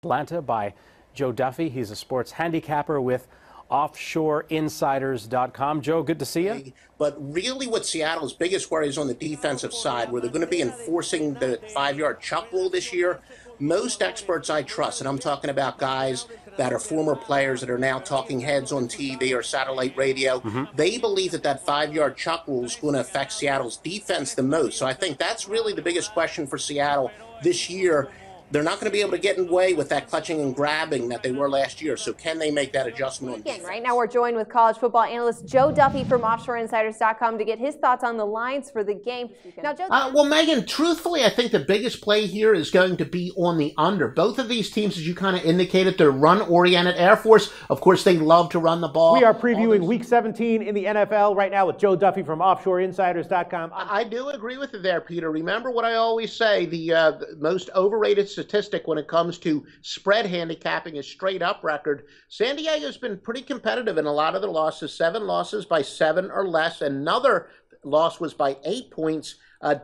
Atlanta by Joe Duffy. He's a sports handicapper with offshoreinsiders.com. Joe, good to see you. But really what Seattle's biggest worry is on the defensive side, where they're going to be enforcing the 5-yard chuck rule this year. Most experts I trust, and I'm talking about guys that are former players that are now talking heads on TV or satellite radio, they believe that that 5-yard chuck rule is going to affect Seattle's defense the most. So I think that's really the biggest question for Seattle this year. They're not going to be able to get away with that clutching and grabbing that they were last year. So can they make that adjustment on defense? Right now we're joined with college football analyst Joe Duffy from offshoreinsiders.com to get his thoughts on the lines for the game. Now, Joe, well, Megan, truthfully, I think the biggest play here is going to be on the under. Both of these teams, as you kind of indicated, they're run-oriented. Air Force, of course, they love to run the ball. We are previewing Week 17 in the NFL right now with Joe Duffy from offshoreinsiders.com. I do agree with you there, Peter. Remember what I always say, the most overrated statistic when it comes to spread handicapping is straight-up record. San Diego's been pretty competitive in a lot of their losses, 7 losses by 7 or less. Another loss was by 8 points.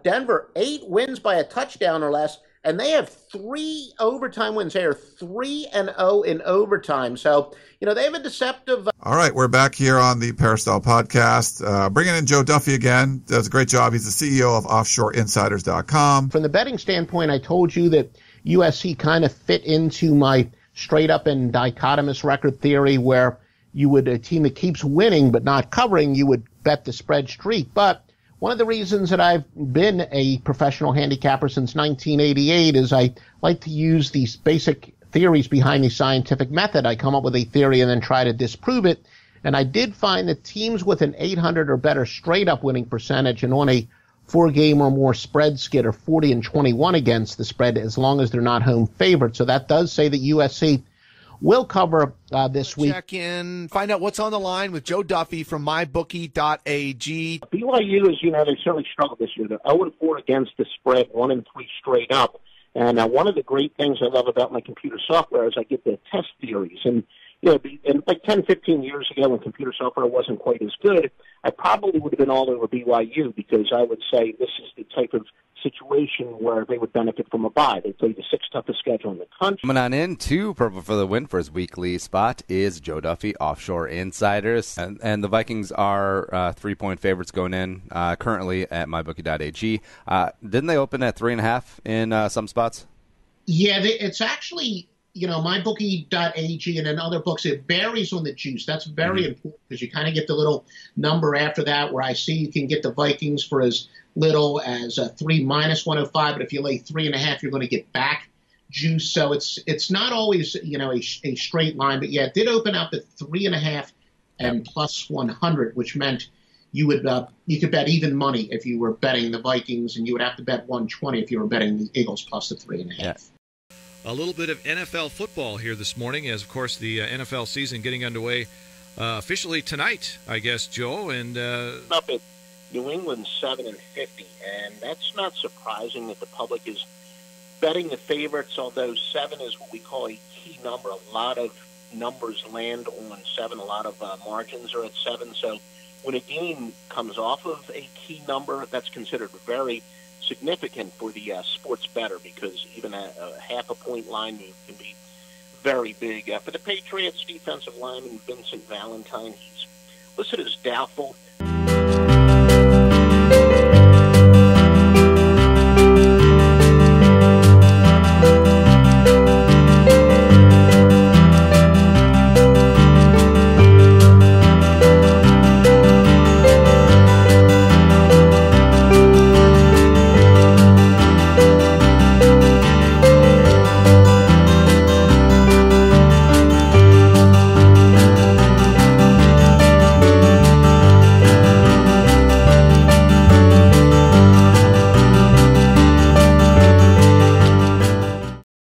Denver, 8 wins by a touchdown or less, and they have 3 overtime wins. They are 3-0 in overtime. So, they have a deceptive... All right, we're back here on the Peristyle Podcast. Bringing in Joe Duffy again. Does a great job. He's the CEO of offshoreinsiders.com. From the betting standpoint, I told you that USC kind of fit into my straight-up and dichotomous record theory where you would, a team that keeps winning but not covering, you would bet the spread streak. But one of the reasons that I've been a professional handicapper since 1988 is I like to use these basic theories behind the scientific method. I come up with a theory and then try to disprove it. And I did find that teams with an 800 or better straight-up winning percentage and on a 4-game or more spread skid are 40-21 against the spread as long as they're not home favorites. So that does say that USC will cover this week. Check in, find out what's on the line with Joe Duffy from mybookie.ag. BYU, as you know, they certainly struggled this year. They're 0-4 against the spread, 1-3 straight up. And one of the great things I love about my computer software is I get the test theories. And and like 10, 15 years ago when computer software wasn't quite as good, I probably would have been all over BYU because I would say this is the type of situation where they would benefit from a bye. They play the 6th toughest schedule in the country. Coming on in to Purple for the Win for his weekly spot is Joe Duffy, Offshore Insiders. And the Vikings are 3-point favorites going in currently at mybookie.ag. Didn't they open at 3.5 in some spots? Yeah, it's actually... mybookie.ag and in other books, it varies on the juice. That's very important because you kind of get the little number after that where I see you can get the Vikings for as little as 3 minus 105, but if you lay 3.5, you're going to get back juice. So it's not always, a straight line, but yeah, it did open up at 3.5 and plus 100, which meant you could bet even money if you were betting the Vikings, and you would have to bet 120 if you were betting the Eagles plus the 3.5. Yeah. A little bit of NFL football here this morning, as of course the NFL season getting underway officially tonight, I guess, Joe. And up at New England 7-50, and that's not surprising that the public is betting the favorites. Although 7 is what we call a key number. A lot of numbers land on 7. A lot of margins are at 7. So when a game comes off of a key number, that's considered very significant for the sports bettor because even a half a point line move can be very big. For the Patriots, defensive lineman Vincent Valentine, he's listed as doubtful.